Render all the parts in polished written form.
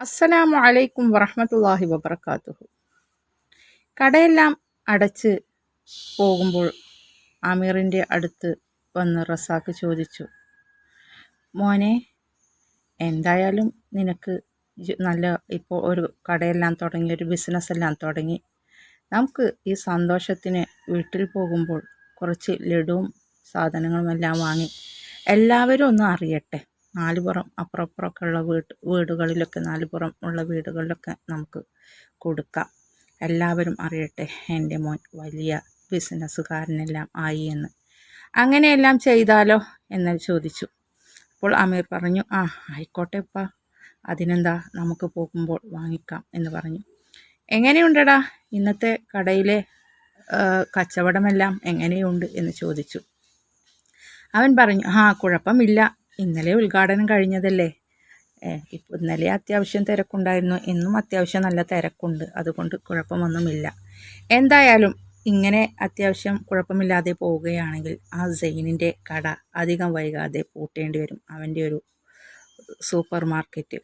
അസ്സലാമു അലൈക്കും വറഹ്മത്തുള്ളാഹി വബറകാതുഹു. കടയെല്ലാം അടച്ച് പോകുമ്പോൾ ആമിറിൻ്റെ അടുത്ത് വന്ന് റസാക്ക് ചോദിച്ചു, മോനെ, എന്തായാലും നിനക്ക് നല്ല ഇപ്പോൾ ഒരു കടയെല്ലാം തുടങ്ങി, ഒരു ബിസിനസ്സെല്ലാം തുടങ്ങി. നമുക്ക് ഈ സന്തോഷത്തിന് വീട്ടിൽ പോകുമ്പോൾ കുറച്ച് ലഡുവും സാധനങ്ങളുമെല്ലാം വാങ്ങി എല്ലാവരും ഒന്ന് അറിയട്ടെ. നാലുപുറം അപ്പുറമൊക്കെ ഉള്ള വീടുകളിലൊക്കെ, നാലുപുറം ഉള്ള വീടുകളിലൊക്കെ നമുക്ക് കൊടുക്കാം. എല്ലാവരും അറിയട്ടെ എൻ്റെ മോൻ വലിയ ബിസിനസ്സുകാരനെല്ലാം ആയി എന്ന്. അങ്ങനെയെല്ലാം ചെയ്താലോ എന്ന് ചോദിച്ചു. അപ്പോൾ അമീർ പറഞ്ഞു, ആയിക്കോട്ടെ ഉപ്പ, അതിനെന്താ, നമുക്ക് പോകുമ്പോൾ വാങ്ങിക്കാം എന്ന് പറഞ്ഞു. എങ്ങനെയുണ്ടടാ ഇന്നത്തെ കടയിലെ കച്ചവടമെല്ലാം എങ്ങനെയുണ്ട് എന്ന് ചോദിച്ചു. അവൻ പറഞ്ഞു, കുഴപ്പമില്ല, ഇന്നലെ ഉദ്ഘാടനം കഴിഞ്ഞതല്ലേ, ഇന്നലെ അത്യാവശ്യം തിരക്കുണ്ടായിരുന്നു, ഇന്നും അത്യാവശ്യം നല്ല തിരക്കുണ്ട്, അതുകൊണ്ട് കുഴപ്പമൊന്നുമില്ല. എന്തായാലും ഇങ്ങനെ അത്യാവശ്യം കുഴപ്പമില്ലാതെ പോവുകയാണെങ്കിൽ ആ സൈനിൻ്റെ കട അധികം വൈകാതെ പൂട്ടേണ്ടി വരും. അവൻ്റെ ഒരു സൂപ്പർ മാർക്കറ്റ്,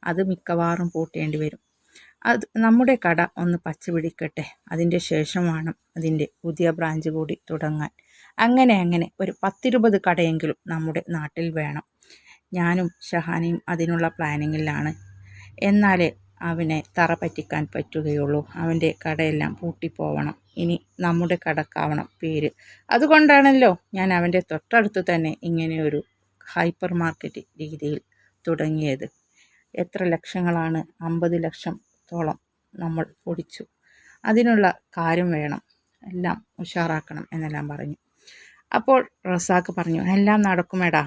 അത് മിക്കവാറും പൂട്ടേണ്ടി വരും. അത് നമ്മുടെ കട ഒന്ന് പച്ച പിടിക്കട്ടെ, അതിൻ്റെ ശേഷം വേണം അതിൻ്റെ പുതിയ ബ്രാഞ്ച് കൂടി തുടങ്ങാൻ. അങ്ങനെ ഒരു 10-20 കടയെങ്കിലും നമ്മുടെ നാട്ടിൽ വേണം. ഞാനും ഷഹാനയും അതിനുള്ള പ്ലാനിങ്ങിലാണ്. എന്നാലേ അവനെ തറ പറ്റിക്കാൻ പറ്റുകയുള്ളൂ. അവൻ്റെ കടയെല്ലാം പൂട്ടിപ്പോവണം. ഇനി നമ്മുടെ കടക്കാവണം പേര്. അതുകൊണ്ടാണല്ലോ ഞാൻ അവൻ്റെ തൊട്ടടുത്ത് തന്നെ ഇങ്ങനെയൊരു ഹൈപ്പർ മാർക്കറ്റ് രീതിയിൽ തുടങ്ങിയത്. എത്ര ലക്ഷങ്ങളാണ്, 50 ലക്ഷത്തോളം നമ്മൾ പൊടിച്ചു. അതിനുള്ള കാര്യം വേണം, എല്ലാം ഉഷാറാക്കണം എന്നെല്ലാം പറഞ്ഞു. അപ്പോൾ റസാക്ക് പറഞ്ഞു, എല്ലാം നടക്കുമെടാ,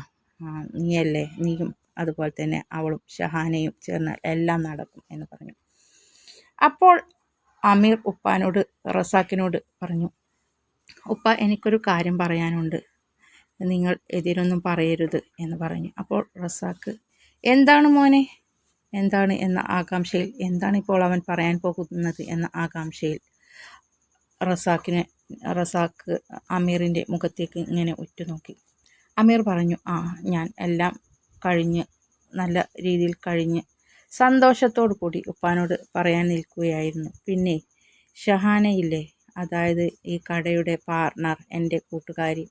നീയല്ലേ, നീയും അതുപോലെ തന്നെ അവളും ഷഹാനയും ചേർന്ന് എല്ലാം നടക്കും എന്ന് പറഞ്ഞു. അപ്പോൾ അമീർ ഉപ്പാനോട്, റസാക്കിനോട് പറഞ്ഞു, ഉപ്പ, എനിക്കൊരു കാര്യം പറയാനുണ്ട്, നിങ്ങൾ എതിരൊന്നും പറയരുത് എന്ന് പറഞ്ഞു. അപ്പോൾ റസാക്ക്, എന്താണ് മോനെ, എന്താണ് എന്ന ആകാംക്ഷയിൽ, എന്താണിപ്പോൾ അവൻ പറയാൻ പോകുന്നത് എന്ന ആകാംക്ഷയിൽ റസാക്ക് അമീറിൻ്റെ മുഖത്തേക്ക് ഇങ്ങനെ ഉറ്റുനോക്കി. അമീർ പറഞ്ഞു, ഞാൻ എല്ലാം കഴിഞ്ഞ്, നല്ല രീതിയിൽ കഴിഞ്ഞ് സന്തോഷത്തോടു കൂടി ഉപ്പാനോട് പറയാൻ നിൽക്കുകയായിരുന്നു. പിന്നെ ഷഹാനയില്ലേ, അതായത് ഈ കടയുടെ പാർട്ണർ, എൻ്റെ കൂട്ടുകാരി,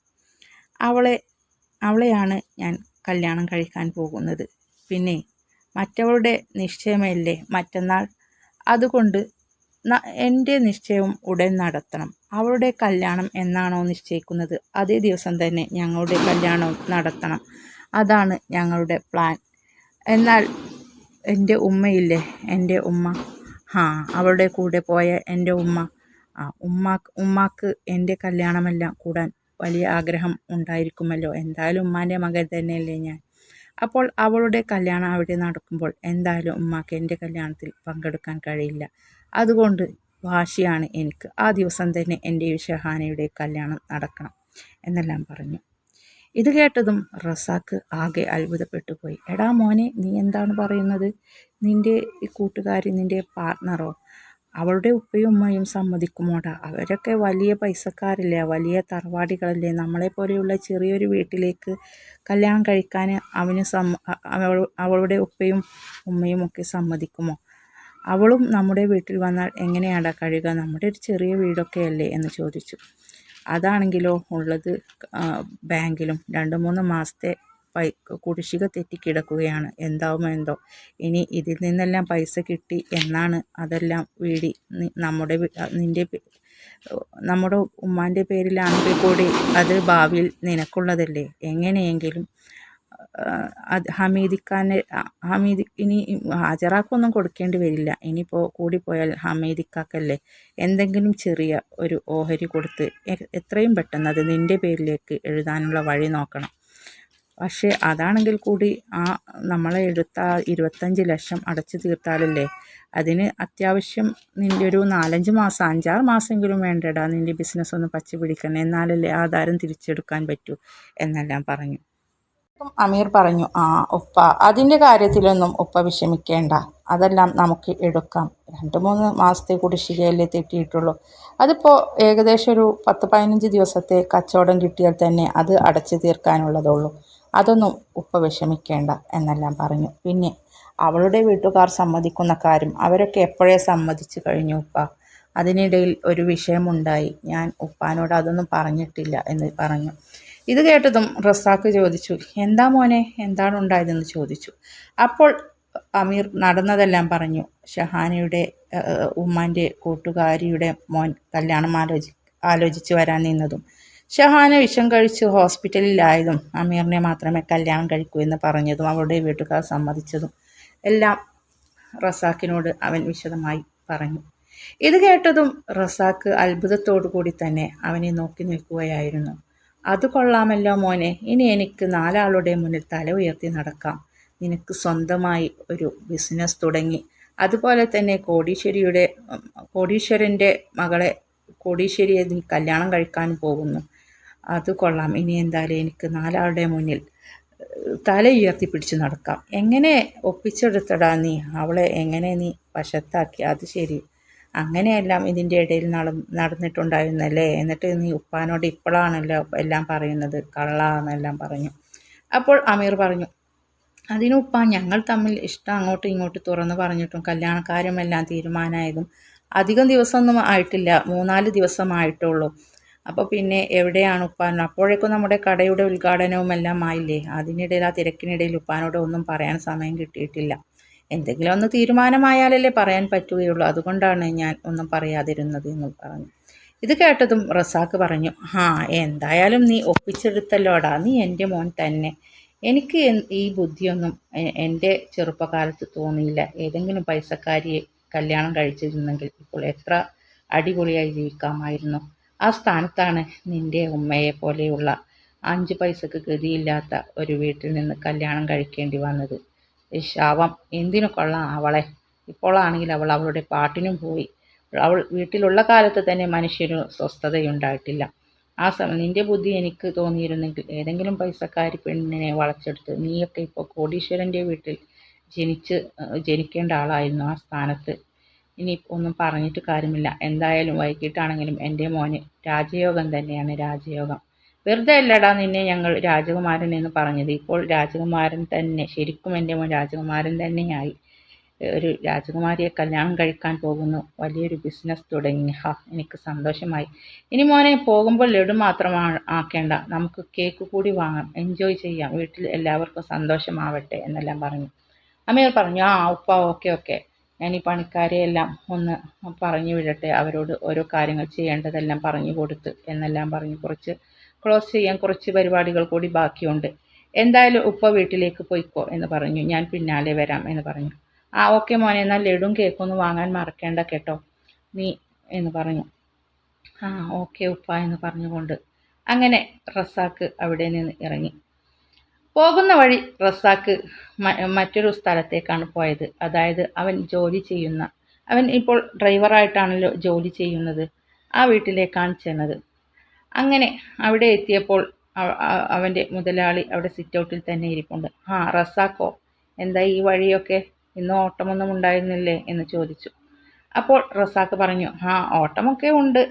അവളെയാണ് ഞാൻ കല്യാണം കഴിക്കാൻ പോകുന്നത്. പിന്നെ മറ്റവളുടെ നിശ്ചയമല്ലേ മറ്റന്നാൾ, അതുകൊണ്ട് എൻ്റെ നിശ്ചയവും ഉടൻ നടത്തണം. അവളുടെ കല്യാണം എന്നാണോ നിശ്ചയിക്കുന്നത് അതേ ദിവസം തന്നെ ഞങ്ങളുടെ കല്യാണവും നടത്തണം. അതാണ് ഞങ്ങളുടെ പ്ലാൻ. എന്നാൽ എൻ്റെ ഉമ്മയില്ലേ, എൻ്റെ ഉമ്മ, അവളുടെ കൂടെ പോയ എൻ്റെ ഉമ്മാക്ക് എൻ്റെ കല്യാണമെല്ലാം കൂടാൻ വലിയ ആഗ്രഹം ഉണ്ടായിരിക്കുമല്ലോ. എന്തായാലും ഉമ്മാൻ്റെ മകൻ തന്നെയല്ലേ ഞാൻ. അപ്പോൾ അവളുടെ കല്യാണം അവിടെ നടക്കുമ്പോൾ എന്തായാലും ഉമ്മാക്ക് എൻ്റെ കല്യാണത്തിൽ പങ്കെടുക്കാൻ കഴിയില്ല. അതുകൊണ്ട് വാശിയാണ് എനിക്ക്, ആ ദിവസം തന്നെ എൻ്റെ ഷഹാനയുടെ കല്യാണം നടക്കണം എന്നെല്ലാം പറഞ്ഞു. ഇത് കേട്ടതും റസാക്ക് ആകെ അത്ഭുതപ്പെട്ടു പോയി. എടാ മോനെ, നീ എന്താണ് പറയുന്നത്? നിൻ്റെ കൂട്ടുകാരി, നിൻ്റെ പാർട്ണറോ? അവളുടെ ഉപ്പയും ഉമ്മയും സമ്മതിക്കുമോടാ? അവരൊക്കെ വലിയ പൈസക്കാരല്ലേ, വലിയ തറവാടികളല്ലേ. നമ്മളെപ്പോലെയുള്ള ചെറിയൊരു വീട്ടിലേക്ക് കല്യാണം കഴിക്കാൻ അവളുടെ ഉപ്പയും ഉമ്മയും ഒക്കെ സമ്മതിക്കുമോ? അവളും നമ്മുടെ വീട്ടിൽ വന്നാൽ എങ്ങനെയാടാ കഴിയുക? നമ്മുടെ ഒരു ചെറിയ വീടൊക്കെ അല്ലേ എന്ന് ചോദിച്ചു. അതാണെങ്കിലോ ഉള്ളത് ബാങ്കിലും 2-3 മാസത്തെ കുടിശ്ശിക തെറ്റിക്കിടക്കുകയാണ്. എന്താവുമോ എന്തോ, ഇനി ഇതിൽ നിന്നെല്ലാം പൈസ കിട്ടി എന്നാണ് അതെല്ലാം വീടി നമ്മുടെ ഉമ്മാൻ്റെ പേരിലാണെങ്കിൽ കൂടി അത് ഭാവിയിൽ നിനക്കുള്ളതല്ലേ. എങ്ങനെയെങ്കിലും ഹമീദ് ഇനി ഹാജറാക്കൊന്നും കൊടുക്കേണ്ടി വരില്ല. ഇനിയിപ്പോൾ കൂടിപ്പോയാൽ ഹമീദിക്കാക്കല്ലേ എന്തെങ്കിലും ചെറിയ ഒരു ഓഹരി കൊടുത്ത് എത്രയും പെട്ടെന്ന് അത് നിൻ്റെ പേരിലേക്ക് എഴുതാനുള്ള വഴി നോക്കണം. പക്ഷേ അതാണെങ്കിൽ കൂടി നമ്മളെ എടുത്ത 25 ലക്ഷം അടച്ചു തീർത്താലല്ലേ, അതിന് അത്യാവശ്യം നിൻ്റെ ഒരു 4-5 മാസം, 5-6 മാസമെങ്കിലും വേണ്ടടാ നിൻ്റെ ബിസിനസ് ഒന്ന് പച്ച പിടിക്കണം, എന്നാലല്ലേ ആധാരം തിരിച്ചെടുക്കാൻ പറ്റൂ എന്നെല്ലാം പറഞ്ഞു. അമീർ പറഞ്ഞു, ഉപ്പ, അതിൻ്റെ കാര്യത്തിലൊന്നും ഉപ്പ വിഷമിക്കേണ്ട, അതെല്ലാം നമുക്ക് എടുക്കാം. 2-3 മാസത്തെ കുടിശ്ശികയല്ലേ തെറ്റിയിട്ടുള്ളൂ. അതിപ്പോൾ ഏകദേശം ഒരു 10-15 ദിവസത്തെ കച്ചവടം കിട്ടിയാൽ തന്നെ അത് അടച്ചു തീർക്കാനുള്ളതുള്ളൂ. അതൊന്നും ഉപ്പ വിഷമിക്കേണ്ട എന്നെല്ലാം പറഞ്ഞു. പിന്നെ അവളുടെ വീട്ടുകാർ സമ്മതിക്കുന്ന കാര്യം അവരൊക്കെ എപ്പോഴേ സമ്മതിച്ചു കഴിഞ്ഞു ഉപ്പ. അതിനിടയിൽ ഒരു വിഷയമുണ്ടായി. ഞാൻ ഉപ്പാനോട് അതൊന്നും പറഞ്ഞിട്ടില്ല എന്ന് പറഞ്ഞു. ഇത് കേട്ടതും റസാക്ക് ചോദിച്ചു, എന്താ മോനെ, എന്താണ് ഉണ്ടായതെന്ന് ചോദിച്ചു. അപ്പോൾ അമീർ നടന്നതെല്ലാം പറഞ്ഞു. ഷഹാനയുടെ ഉമ്മാൻ്റെ കൂട്ടുകാരിയുടെ മോൻ കല്യാണം ആലോചിച്ച് വരാൻ നിന്നതും ഷഹാന വിഷം കഴിച്ച് ഹോസ്പിറ്റലിലായതും അമീറിനെ മാത്രമേ കല്യാണം കഴിക്കൂ എന്ന് പറഞ്ഞതും അവളുടെ വീട്ടുകാർ സമ്മതിച്ചതും എല്ലാം റസാക്കിനോട് അവൻ വിശദമായി പറഞ്ഞു. ഇത് കേട്ടതും റസാക്ക് അത്ഭുതത്തോടു കൂടി തന്നെ അവനെ നോക്കി നിൽക്കുകയായിരുന്നു. അത് കൊള്ളാമല്ലോ മോനെ, ഇനി എനിക്ക് 4 ആളുടെ മുന്നിൽ തല ഉയർത്തി നടക്കാം. നിനക്ക് സ്വന്തമായി ഒരു ബിസിനസ് തുടങ്ങി, അതുപോലെ തന്നെ കോടീശ്വരൻ്റെ മകളെ കോടീശ്വരിയെ നീ കല്യാണം കഴിക്കാൻ പോകുന്നു. അത് കൊള്ളാം. ഇനി എന്തായാലും എനിക്ക് 4 ആളുടെ മുന്നിൽ തല ഉയർത്തി പിടിച്ചു നടക്കാം. എങ്ങനെ ഒപ്പിച്ചെടുത്തടാ നീ അവളെ, എങ്ങനെ നീ വശത്താക്കി? അത് ശരി, അങ്ങനെയെല്ലാം ഇതിൻ്റെ ഇടയിൽ നടന്നിട്ടുണ്ടായിരുന്നല്ലേ. എന്നിട്ട് നീ ഉപ്പാനോട് ഇപ്പോഴാണല്ലോ എല്ലാം പറയുന്നത്, കള്ളാന്നെല്ലാം പറഞ്ഞു. അപ്പോൾ അമീർ പറഞ്ഞു, അതിനുപ്പ ഞങ്ങൾ തമ്മിൽ ഇഷ്ടം അങ്ങോട്ടും ഇങ്ങോട്ടും തുറന്നു പറഞ്ഞിട്ടും കല്യാണക്കാര്യമെല്ലാം തീരുമാനമായതും അധികം ദിവസമൊന്നും ആയിട്ടില്ല, 3-4 ദിവസമായിട്ടുള്ളൂ. അപ്പോൾ പിന്നെ എവിടെയാണ് ഉപ്പാൻ? അപ്പോഴേക്കും നമ്മുടെ കടയുടെ ഉദ്ഘാടനവും എല്ലാം ആയില്ലേ. അതിനിടയിൽ ആ തിരക്കിനിടയിൽ ഉപ്പാനോട് ഒന്നും പറയാൻ സമയം കിട്ടിയിട്ടില്ല. എന്തെങ്കിലും ഒന്ന് തീരുമാനമായാലല്ലേ പറയാൻ പറ്റുകയുള്ളൂ, അതുകൊണ്ടാണ് ഞാൻ ഒന്നും പറയാതിരുന്നത് എന്ന് പറഞ്ഞു. ഇത് കേട്ടതും റസാക്ക് പറഞ്ഞു, എന്തായാലും നീ ഒപ്പിച്ചെടുത്തല്ലോടാ, നീ എൻ്റെ മോൻ തന്നെ. എനിക്ക് ഈ ബുദ്ധിയൊന്നും എൻ്റെ ചെറുപ്പകാലത്ത് തോന്നിയില്ല. ഏതെങ്കിലും പൈസക്കാരിയെ കല്യാണം കഴിച്ചിരുന്നെങ്കിൽ ഇപ്പോൾ എത്ര അടിപൊളിയായി ജീവിക്കാമായിരുന്നു. ആ സ്ഥാനത്താണ് നിൻ്റെ ഉമ്മയെ പോലെയുള്ള 5 പൈസക്ക് ഗതിയില്ലാത്ത ഒരു വീട്ടിൽ നിന്ന് കല്യാണം കഴിക്കേണ്ടി വന്നത്. ശാപം എന്തിനു കൊള്ളാം അവളെ. ഇപ്പോഴാണെങ്കിൽ അവൾ അവളുടെ പാട്ടിനും പോയി. അവൾ വീട്ടിലുള്ള കാലത്ത് തന്നെ മനുഷ്യന് സ്വസ്ഥതയുണ്ടായിട്ടില്ല. ആ സമയം നിൻ്റെ ബുദ്ധി എനിക്ക് തോന്നിയിരുന്നെങ്കിൽ ഏതെങ്കിലും പൈസക്കാരി പെണ്ണിനെ വളച്ചെടുത്ത് നീയൊക്കെ ഇപ്പോൾ കോടീശ്വരൻ്റെ വീട്ടിൽ ജനിക്കേണ്ട ആളായിരുന്നു ആ സ്ഥാനത്ത്. ഇനി ഒന്നും പറഞ്ഞിട്ട് കാര്യമില്ല. എന്തായാലും വൈകിട്ടാണെങ്കിലും എൻ്റെ മോന് രാജയോഗം തന്നെയാണ്, രാജയോഗം. വെറുതെ അല്ലടാ നിന്നെ ഞങ്ങൾ രാജകുമാരൻ എന്ന് പറഞ്ഞത്. ഇപ്പോൾ രാജകുമാരൻ തന്നെ, ശരിക്കും എൻ്റെ മോൻ രാജകുമാരൻ തന്നെയായി. ഒരു രാജകുമാരിയെ കല്യാണം കഴിക്കാൻ പോകുന്നു, വലിയൊരു ബിസിനസ് തുടങ്ങി. എനിക്ക് സന്തോഷമായി. ഇനി മോനെ പോകുമ്പോൾ ലഡു മാത്രം ആക്കേണ്ട, നമുക്ക് കേക്ക് കൂടി വാങ്ങാം, എൻജോയ് ചെയ്യാം, വീട്ടിൽ എല്ലാവർക്കും സന്തോഷമാവട്ടെ എന്നെല്ലാം പറഞ്ഞു. അമീർ പറഞ്ഞു, ഉപ്പ ഓക്കെ, ഞാൻ ഈ പണിക്കാരെയെല്ലാം ഒന്ന് പറഞ്ഞു വിടട്ടെ, അവരോട് ഓരോ കാര്യങ്ങൾ ചെയ്യേണ്ടതെല്ലാം പറഞ്ഞു കൊടുത്ത് എന്നെല്ലാം പറഞ്ഞു. ക്ലോസ് ചെയ്യാൻ കുറച്ച് പരിപാടികൾ കൂടി ബാക്കിയുണ്ട്. എന്തായാലും ഉപ്പ വീട്ടിലേക്ക് പോയിക്കോ എന്ന് പറഞ്ഞു, ഞാൻ പിന്നാലെ വരാം എന്ന് പറഞ്ഞു. ഓക്കെ മോനെ, എന്നാൽ ലഡും കേക്കൊന്നും വാങ്ങാൻ മറക്കേണ്ട കേട്ടോ നീ എന്ന് പറഞ്ഞു. ഓക്കെ ഉപ്പ എന്ന് പറഞ്ഞുകൊണ്ട് അങ്ങനെ റസാക്ക് അവിടെ നിന്ന് ഇറങ്ങി. പോകുന്ന വഴി റസാക്ക് മറ്റൊരു സ്ഥലത്തേക്കാണ് പോയത്. അതായത് അവൻ ഇപ്പോൾ ഡ്രൈവറായിട്ടാണല്ലോ ജോലി ചെയ്യുന്നത്, ആ വീട്ടിലേക്കാണ് ചെന്നത്. അങ്ങനെ അവിടെ എത്തിയപ്പോൾ അവൻ്റെ മുതലാളി അവിടെ സിറ്റൗട്ടിൽ തന്നെ ഇരിപ്പുണ്ട്. റസാക്കോ, എന്താ ഈ വഴിയൊക്കെ, ഇന്ന് ഓട്ടമൊന്നും ഉണ്ടായിരുന്നില്ലേ എന്ന് ചോദിച്ചു. അപ്പോൾ റസാക്ക് പറഞ്ഞു, ഓട്ടമൊക്കെ ഉണ്ട്.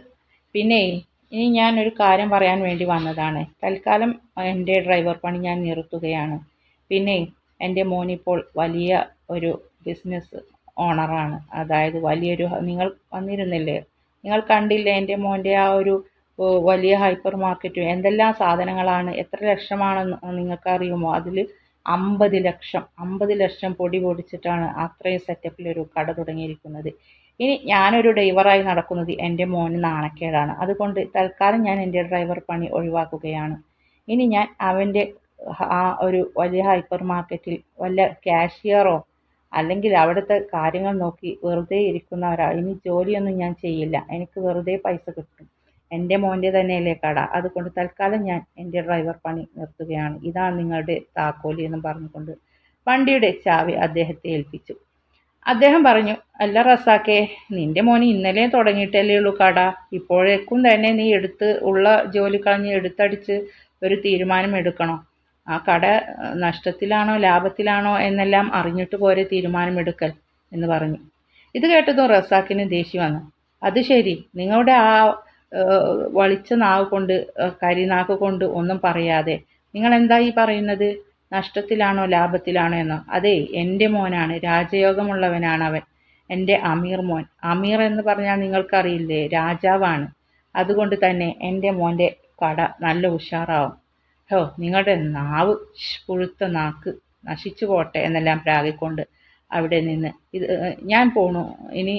പിന്നെ ഇനി ഞാൻ ഒരു കാര്യം പറയാൻ വേണ്ടി വന്നതാണ്. തൽക്കാലം എൻ്റെ ഡ്രൈവർ പണി ഞാൻ നിർത്തുകയാണ്. പിന്നെ എൻ്റെ മോനിപ്പോൾ വലിയ ഒരു ബിസിനസ് ഓണറാണ്. അതായത് വലിയൊരു, നിങ്ങൾ വന്നിരുന്നില്ലേ, നിങ്ങൾ കണ്ടില്ലേ എൻ്റെ മോൻ്റെ ആ ഒരു വലിയ ഹൈപ്പർ മാർക്കറ്റ്, എന്തെല്ലാം സാധനങ്ങളാണ്, എത്ര ലക്ഷമാണെന്ന് നിങ്ങൾക്കറിയുമോ? അതിൽ 50 ലക്ഷം പൊടി പൊടിച്ചിട്ടാണ് അത്രയും സെറ്റപ്പിലൊരു കട തുടങ്ങിയിരിക്കുന്നത്. ഇനി ഞാനൊരു ഡ്രൈവറായി നടക്കുന്നത് എൻ്റെ മോന് നാണക്കേടാണ്. അതുകൊണ്ട് തൽക്കാലം ഞാൻ എൻ്റെ ഡ്രൈവർ പണി ഒഴിവാക്കുകയാണ്. ഇനി ഞാൻ അവൻ്റെ ആ ഒരു വലിയ ഹൈപ്പർ മാർക്കറ്റിൽ വല്ല കാഷ്യറോ അല്ലെങ്കിൽ അവിടുത്തെ കാര്യങ്ങൾ നോക്കി വെറുതെ ഇനി ജോലിയൊന്നും ഞാൻ ചെയ്യില്ല. എനിക്ക് വെറുതെ പൈസ കിട്ടും. എൻ്റെ മോൻ്റെ തന്നെയല്ലേ കട, അതുകൊണ്ട് തൽക്കാലം ഞാൻ എൻ്റെ ഡ്രൈവർ പണി നിർത്തുകയാണ്. ഇതാണ് നിങ്ങളുടെ താക്കോല് എന്ന് പറഞ്ഞുകൊണ്ട് വണ്ടിയുടെ ചാവി അദ്ദേഹത്തെ ഏൽപ്പിച്ചു. അദ്ദേഹം പറഞ്ഞു, അല്ല റസാക്കേ, നിൻ്റെ മോന് ഇന്നലെ തുടങ്ങിയിട്ടല്ലേ ഉള്ളൂ കട, ഇപ്പോഴേക്കും തന്നെ നീ ഉള്ള ജോലി കളഞ്ഞ് എടുത്തടിച്ച് ഒരു തീരുമാനം എടുക്കണോ? ആ കട നഷ്ടത്തിലാണോ ലാഭത്തിലാണോ എന്നെല്ലാം അറിഞ്ഞിട്ട് പോരെ തീരുമാനമെടുക്കൽ എന്ന് പറഞ്ഞു. ഇത് കേട്ടതും റസാക്കിന് ദേഷ്യം വന്നു. അത് ശരി, നിങ്ങളുടെ ആ വളിച്ച നാവ് കൊണ്ട്, കരിനാക്ക് കൊണ്ട് ഒന്നും പറയാതെ നിങ്ങൾ എന്താ ഈ പറയുന്നത്? നഷ്ടത്തിലാണോ ലാഭത്തിലാണോ എന്നോ? അതേ, എൻ്റെ മോനാണ്, രാജയോഗമുള്ളവനാണ് അവൻ, എൻ്റെ അമീർ മോൻ. അമീർ എന്ന് പറഞ്ഞാൽ നിങ്ങൾക്കറിയില്ലേ, രാജാവാണ്. അതുകൊണ്ട് തന്നെ എൻ്റെ മോൻ്റെ കട നല്ല ഉഷാറാവും. ഹോ, നിങ്ങളുടെ നാവ്, പുഴുത്ത നാക്ക് നശിച്ചു പോട്ടെ എന്നെല്ലാം പ്രാഗിക്കൊണ്ട് അവിടെ നിന്ന് ഞാൻ പോണു. ഇനി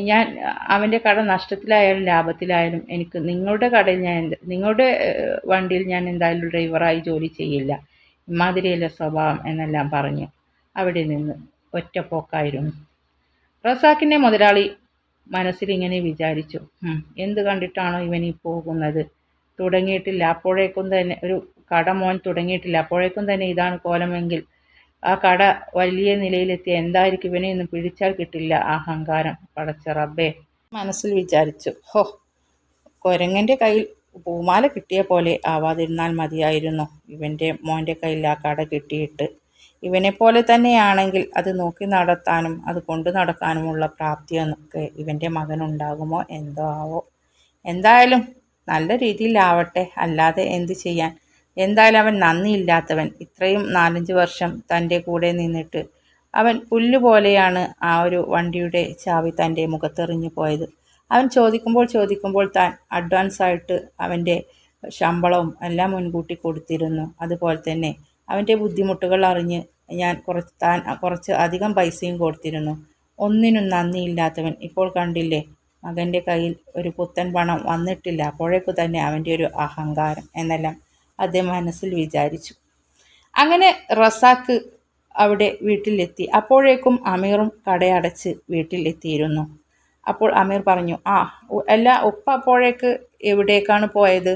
ഞാൻ അവൻ്റെ കട നഷ്ടത്തിലായാലും ലാഭത്തിലായാലും എനിക്ക് നിങ്ങളുടെ കടയിൽ നിങ്ങളുടെ വണ്ടിയിൽ ഞാൻ എന്തായാലും ഡ്രൈവറായി ജോലി ചെയ്യില്ല. ഇമാതിരിയല്ല സ്വഭാവം എന്നെല്ലാം പറഞ്ഞ് അവിടെ നിന്ന് ഒറ്റപ്പോക്കായിരുന്നു. റസാക്കിൻ്റെ മുതലാളി മനസ്സിലിങ്ങനെ വിചാരിച്ചു, എന്ത് കണ്ടിട്ടാണോ ഇവനീ പോകുന്നത്? തുടങ്ങിയിട്ടില്ല അപ്പോഴേക്കും തന്നെ ഒരു കട മോൻ തുടങ്ങിയിട്ടില്ല അപ്പോഴേക്കും തന്നെ ഇതാണ് കോലമെങ്കിൽ ആ കട വലിയ നിലയിലെത്തി എന്തായിരിക്കും ഇവനെ ഒന്നും പിടിച്ചാൽ കിട്ടില്ല. അഹങ്കാരം, പടച്ച റബ്ബേ മനസ്സിൽ വിചാരിച്ചു. ഹോ, കൊരങ്ങൻ്റെ കയ്യിൽ പൂമാല കിട്ടിയ പോലെ ആവാതിരുന്നാൽ മതിയായിരുന്നു. ഇവൻ്റെ മോൻ്റെ കയ്യിൽ ആ കട കിട്ടിയിട്ട് ഇവനെപ്പോലെ തന്നെയാണെങ്കിൽ അത് നോക്കി നടത്താനും അത് കൊണ്ടു നടക്കാനുമുള്ള പ്രാപ്തിയൊക്കെ ഇവൻ്റെ മകനുണ്ടാകുമോ എന്തോ ആവോ. എന്തായാലും നല്ല രീതിയിലാവട്ടെ, അല്ലാതെ എന്ത് ചെയ്യാൻ. എന്തായാലും അവൻ നന്ദിയില്ലാത്തവൻ. ഇത്രയും 4-5 വർഷം തൻ്റെ കൂടെ നിന്നിട്ട് അവൻ പുല്ലുപോലെയാണ് ആ ഒരു വണ്ടിയുടെ ചാവി തൻ്റെ മുഖത്തെറിഞ്ഞു പോയത്. അവൻ ചോദിക്കുമ്പോൾ താൻ അഡ്വാൻസായിട്ട് അവൻ്റെ ശമ്പളവും എല്ലാം മുൻകൂട്ടി കൊടുത്തിരുന്നു. അതുപോലെ തന്നെ അവൻ്റെ ബുദ്ധിമുട്ടുകൾ അറിഞ്ഞ് ഞാൻ കുറച്ച് അധികം പൈസയും കൊടുത്തിരുന്നു. ഒന്നിനും നന്ദിയില്ലാത്തവൻ. ഇപ്പോൾ കണ്ടില്ലേ, മകൻ്റെ കയ്യിൽ ഒരു പുത്തൻ പണം വന്നിട്ടില്ല അപ്പോഴേക്കു തന്നെ അവൻ്റെ ഒരു അഹങ്കാരം എന്നെല്ലാം അദ്ദേഹം മനസ്സിൽ വിചാരിച്ചു. അങ്ങനെ റസാക്ക് അവിടെ വീട്ടിലെത്തി. അപ്പോഴേക്കും അമീറും കടയടച്ച് വീട്ടിലെത്തിയിരുന്നു. അപ്പോൾ അമീർ പറഞ്ഞു, അല്ല ഉപ്പ അപ്പോഴേക്ക് എവിടേക്കാണ് പോയത്?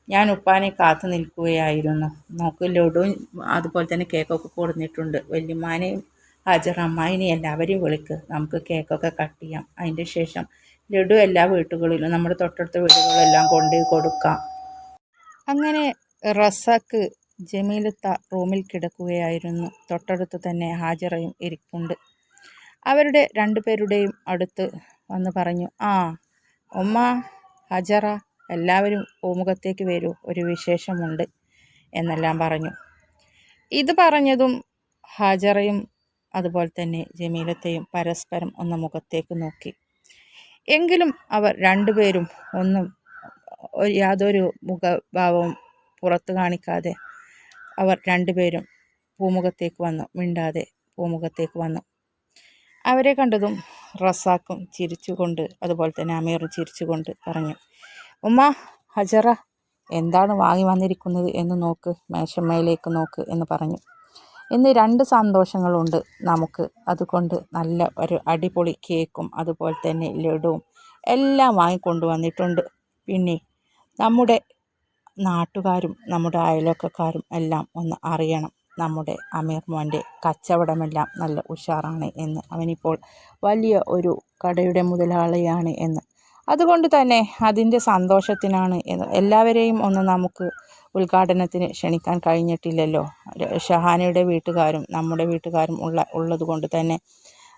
ഞാൻ ഉപ്പാനെ കാത്തു നിൽക്കുകയായിരുന്നു. നോക്ക്, ലഡുവും അതുപോലെ തന്നെ കേക്കൊക്കെ കൊടുത്തിട്ടുണ്ട്. വല്യമ്മാനെയും ഹാജർ അമ്മായിനെയും എല്ലാവരെയും വിളിക്ക്, നമുക്ക് കേക്കൊക്കെ കട്ട് ചെയ്യാം. അതിൻ്റെ ശേഷം ലഡു എല്ലാ വീട്ടുകളിലും, നമ്മുടെ തൊട്ടടുത്ത വീടുകളിലെല്ലാം കൊണ്ടുപോയി കൊടുക്കാം. അങ്ങനെ റസാക്ക് ജമീലത്ത റൂമിൽ കിടക്കുകയായിരുന്നു. തൊട്ടടുത്ത് തന്നെ ഹാജറയും ഇരിപ്പുണ്ട്. അവരുടെ 2 പേരുടെയും അടുത്ത് വന്ന് പറഞ്ഞു, ഉമ്മ, ഹജറ, എല്ലാവരും പൂമുഖത്തേക്ക് വരൂ, ഒരു വിശേഷമുണ്ട് എന്നെല്ലാം പറഞ്ഞു. ഇത് പറഞ്ഞതും ഹാജറയും അതുപോലെ തന്നെ ജമീലത്തെയും പരസ്പരം ഒന്ന് മുഖത്തേക്ക് നോക്കി. എങ്കിലും അവർ 2 പേരും യാതൊരു മുഖഭാവവും പുറത്തു കാണിക്കാതെ അവർ 2 പേരും പൂമുഖത്തേക്ക് വന്നു. മിണ്ടാതെ പൂമുഖത്തേക്ക് വന്നു. അവരെ കണ്ടതും റസാക്കും ചിരിച്ചുകൊണ്ട് അതുപോലെ തന്നെ അമീറും ചിരിച്ചുകൊണ്ട് പറഞ്ഞു, ഉമ്മ, ഹജറ, എന്താണ് വാങ്ങി വന്നിരിക്കുന്നത് എന്ന് നോക്ക്, മേശമ്മയിലേക്ക് നോക്ക് എന്ന് പറഞ്ഞു. ഇന്ന് 2 സന്തോഷങ്ങളുണ്ട് നമുക്ക്. അതുകൊണ്ട് നല്ല ഒരു അടിപൊളി കേക്കും അതുപോലെ തന്നെ ലഡുവും എല്ലാം വാങ്ങിക്കൊണ്ടുവന്നിട്ടുണ്ട്. പിന്നെ നമ്മുടെ നാട്ടുകാരും നമ്മുടെ അയൽവക്കക്കാരും എല്ലാം ഒന്ന് അറിയണം, നമ്മുടെ അമീർ മോൻ്റെ കച്ചവടമെല്ലാം നല്ല ഉഷാറാണ് എന്ന്, അവനിപ്പോൾ വലിയ ഒരു കടയുടെ മുതലാളിയാണ് എന്ന്. അതുകൊണ്ട് തന്നെ അതിൻ്റെ സന്തോഷത്തിനാണ് എന്ന്. എല്ലാവരെയും ഒന്ന് നമുക്ക് ഉദ്ഘാടനത്തിന് ക്ഷണിക്കാൻ കഴിഞ്ഞിട്ടില്ലല്ലോ. ഷഹാനയുടെ വീട്ടുകാരും നമ്മുടെ വീട്ടുകാരും ഉള്ളത് കൊണ്ട് തന്നെ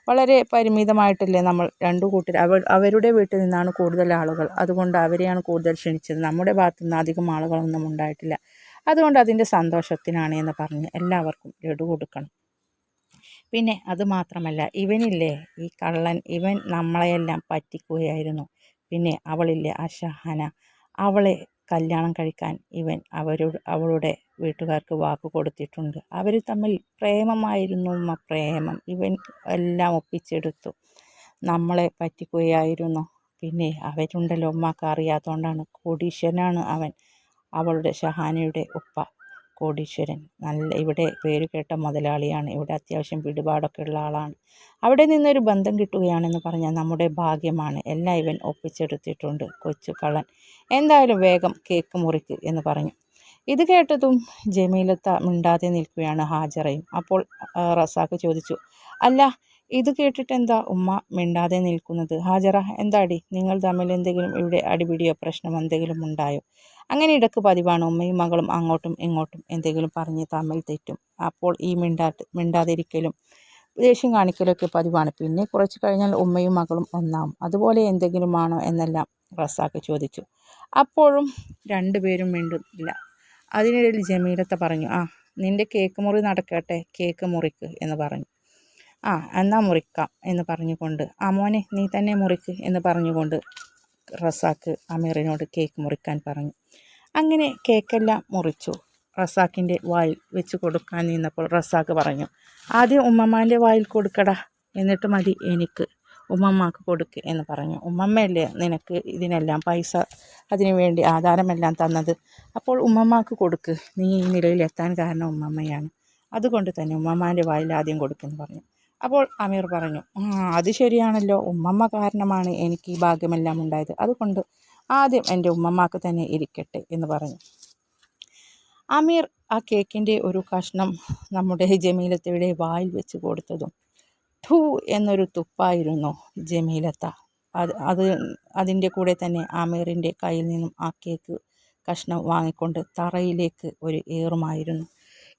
വളരെ പരിമിതമായിട്ടല്ലേ നമ്മൾ 2 കൂട്ടർ. അവരുടെ വീട്ടിൽ നിന്നാണ് കൂടുതൽ ആളുകൾ. അതുകൊണ്ട് അവരെയാണ് കൂടുതൽ ക്ഷണിച്ചത്. നമ്മുടെ ഭാഗത്തു നിന്ന് അധികം ആളുകളൊന്നും ഉണ്ടായിട്ടില്ല. അതുകൊണ്ട് അതിൻ്റെ സന്തോഷത്തിനാണ് എന്ന് പറഞ്ഞ് എല്ലാവർക്കും ലഡു കൊടുക്കണം. പിന്നെ അതുമാത്രമല്ല, ഇവനില്ലേ ഈ കള്ളൻ, ഇവൻ നമ്മളെയെല്ലാം പറ്റിക്കുകയായിരുന്നു. പിന്നെ അവളില്ലേ ആ ഷഹാന, അവളെ കല്യാണം കഴിക്കാൻ ഇവൻ അവളുടെ വീട്ടുകാർക്ക് വാക്ക് കൊടുത്തിട്ടുണ്ട്. അവർ തമ്മിൽ പ്രേമമായിരുന്നു, പ്രേമം. ഇവൻ എല്ലാം ഒപ്പിച്ചെടുത്തു, നമ്മളെ പറ്റിക്കുകയായിരുന്നു. പിന്നെ അവരുണ്ടല്ലോ, ഉമ്മാക്ക് അറിയാത്തതുകൊണ്ടാണ്, കോടീശ്വരനാണ് അവൻ. അവളുടെ ഷഹാനയുടെ ഉപ്പ കോടീശ്വരൻ, നല്ല ഇവിടെ പേര് കേട്ട മുതലാളിയാണ്. ഇവിടെ അത്യാവശ്യം പിടിപാടൊക്കെ ഉള്ള ആളാണ്. അവിടെ നിന്നൊരു ബന്ധം കിട്ടുകയാണെന്ന് പറഞ്ഞാൽ നമ്മുടെ ഭാഗ്യമാണ്. എല്ലാം ഇവൻ ഒപ്പിച്ചെടുത്തിട്ടുണ്ട്, കൊച്ചു കള്ളൻ. എന്തായാലും വേഗം കേക്ക് മുറിക്ക് എന്ന് പറഞ്ഞു. ഇത് കേട്ടതും ജമീലത്ത മിണ്ടാതെ നിൽക്കുകയാണ്, ഹാജറയും. അപ്പോൾ റസാക്ക് ചോദിച്ചു, അല്ല, ഇത് കേട്ടിട്ട് എന്താ ഉമ്മ മിണ്ടാതെ നിൽക്കുന്നത്? ഹാജറ, എന്താടി, നിങ്ങൾ തമ്മിൽ എന്തെങ്കിലും ഇവിടെ അടിപിടിയോ പ്രശ്നം എന്തെങ്കിലും ഉണ്ടായോ? അങ്ങനെ ഇടയ്ക്ക് പതിവാണ്, ഉമ്മയും മകളും അങ്ങോട്ടും ഇങ്ങോട്ടും എന്തെങ്കിലും പറഞ്ഞ് തമ്മിൽ തെറ്റും. അപ്പോൾ ഈ മിണ്ടാതിരിക്കലും ദേഷ്യം കാണിക്കലൊക്കെ പതിവാണ്. പിന്നെ കുറച്ച് കഴിഞ്ഞാൽ ഉമ്മയും മകളും ഒന്നാവും. അതുപോലെ എന്തെങ്കിലും ആണോ എന്നെല്ലാം റസാക്ക് ചോദിച്ചു. അപ്പോഴും 2 പേരും മിണ്ടില്ല. അതിനിടയിൽ ജമീലത്ത പറഞ്ഞു, നിൻ്റെ കേക്ക് മുറി നടക്കട്ടെ, കേക്ക് മുറിക്ക് എന്ന് പറഞ്ഞു. ആ എന്നാൽ മുറിക്കാം എന്ന് പറഞ്ഞുകൊണ്ട് മോനെ നീ തന്നെ മുറിക്ക് എന്ന് പറഞ്ഞുകൊണ്ട് റസാക്ക് അമീറിനോട് കേക്ക് മുറിക്കാൻ പറഞ്ഞു. അങ്ങനെ കേക്കെല്ലാം മുറിച്ചു. റസാക്കിൻ്റെ വായിൽ വെച്ച് കൊടുക്കാൻ നിന്നപ്പോൾ റസാക്ക് പറഞ്ഞു, ആദ്യം ഉമ്മമ്മാൻ്റെ വായിൽ കൊടുക്കടാ, എന്നിട്ട് മതി എനിക്ക്, ഉമ്മമ്മക്ക് കൊടുക്ക് എന്ന് പറഞ്ഞു. ഉമ്മമ്മയല്ലേ നിനക്ക് ഇതിനെല്ലാം പൈസ അതിനു വേണ്ടി ആധാരമെല്ലാം തന്നത്, അപ്പോൾ ഉമ്മമ്മക്ക് കൊടുക്ക്, നീ ഈ നിലയിലെത്താൻ കാരണം ഉമ്മമ്മയാണ്, അതുകൊണ്ട് തന്നെ ഉമ്മമ്മാൻ്റെ വായിൽ ആദ്യം കൊടുക്കെന്ന് പറഞ്ഞു. അപ്പോൾ അമീർ പറഞ്ഞു, അത് ശരിയാണല്ലോ, ഉമ്മമ്മ കാരണമാണ് എനിക്ക് ഈ ഭാഗ്യമെല്ലാം ഉണ്ടായത്, അതുകൊണ്ട് ആദ്യം എൻ്റെ ഉമ്മമ്മക്ക് തന്നെ ഇരിക്കട്ടെ എന്ന് പറഞ്ഞു. അമീർ ആ കേക്കിൻ്റെ ഒരു കഷ്ണം നമ്മുടെ ജമീലത്തയുടെ വായിൽ വെച്ച് കൊടുത്തതും ഠൂ എന്നൊരു തുപ്പായിരുന്നു ജമീലത്ത. അതിൻ്റെ കൂടെ തന്നെ അമീറിൻ്റെ കയ്യിൽ നിന്നും ആ കേക്ക് കഷ്ണം വാങ്ങിക്കൊണ്ട് തറയിലേക്ക് ഒരു ഏറുമായിരുന്നു.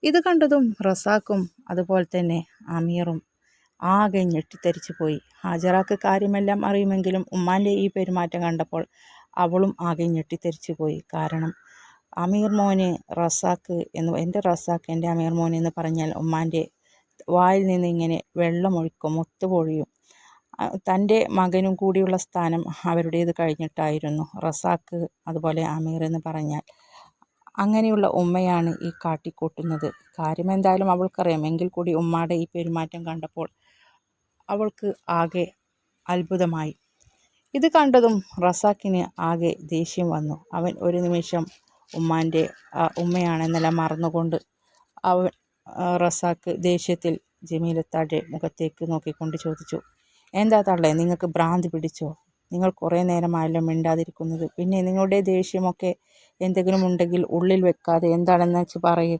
ഇത് കണ്ടതും റസാക്കും അതുപോലെ തന്നെ അമീറും ആകെ ഞെട്ടിത്തരിച്ചു പോയി. ഹാജറാക്ക് കാര്യമെല്ലാം അറിയുമെങ്കിലും ഉമ്മാൻ്റെ ഈ പെരുമാറ്റം കണ്ടപ്പോൾ അവളും ആകെ ഞെട്ടിത്തരിച്ചു പോയി. കാരണം അമീർ മോന് റസാക്ക് എൻ്റെ റസാക്ക് എൻ്റെ അമീർ മോൻ എന്ന് പറഞ്ഞാൽ ഉമ്മാൻ്റെ വായിൽ നിന്ന് ഇങ്ങനെ വെള്ളമൊഴിക്കും, മുത്തുപൊഴിയും. തൻ്റെ മകനും കൂടിയുള്ള സ്ഥാനം അവരുടേത് കഴിഞ്ഞിട്ടായിരുന്നു റസാക്ക് അതുപോലെ അമീർ എന്ന് പറഞ്ഞാൽ. അങ്ങനെയുള്ള ഉമ്മയാണ് ഈ കാട്ടിക്കൂട്ടുന്നത്. കാര്യം എന്തായാലും അവൾക്കറിയാം. എങ്കിൽ കൂടി ഉമ്മയുടെ ഈ പെരുമാറ്റം കണ്ടപ്പോൾ അവൾക്ക് ആകെ അത്ഭുതമായി. ഇത് കണ്ടതും റസാക്കിന് ആകെ ദേഷ്യം വന്നു. അവൻ ഒരു നിമിഷം ഉമ്മാൻ്റെ ഉമ്മയാണെന്നെല്ലാം മറന്നുകൊണ്ട് റസാക്ക് ദേഷ്യത്തിൽ ജമീലത്താടെ മുഖത്തേക്ക് നോക്കിക്കൊണ്ട് ചോദിച്ചു, എന്താ തള്ളേ, നിങ്ങൾക്ക് ഭ്രാന്തി പിടിച്ചോ? നിങ്ങൾ കുറേ നേരമായല്ലോ മിണ്ടാതിരിക്കുന്നത്. പിന്നെ നിങ്ങളുടെ ദേഷ്യമൊക്കെ എന്തെങ്കിലും ഉണ്ടെങ്കിൽ ഉള്ളിൽ വെക്കാതെ എന്താണെന്ന് വെച്ച് പറയൂ.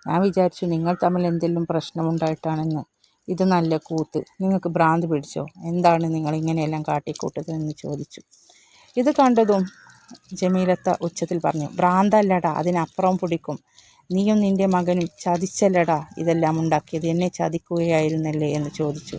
ഞാൻ വിചാരിച്ചു നിങ്ങൾ തമ്മിൽ എന്തെങ്കിലും പ്രശ്നമുണ്ടായിട്ടാണെന്ന്. ഇത് നല്ല കൂത്ത്, നിങ്ങൾക്ക് ഭ്രാന്തി പിടിച്ചോ? എന്താണ് നിങ്ങൾ ഇങ്ങനെയെല്ലാം കാട്ടിക്കൂട്ടതെന്ന് ചോദിച്ചു. ഇത് കണ്ടതും ജമീലത്ത ഉച്ചത്തിൽ പറഞ്ഞു, ഭ്രാന്തല്ലടാ, അതിനപ്പുറം പിടിക്കും. നീയും നിൻ്റെ മകനും ചതിച്ചല്ലടാ ഇതെല്ലാം ഉണ്ടാക്കിയത്, എന്നെ ചതിക്കുകയായിരുന്നല്ലേ എന്ന് ചോദിച്ചു.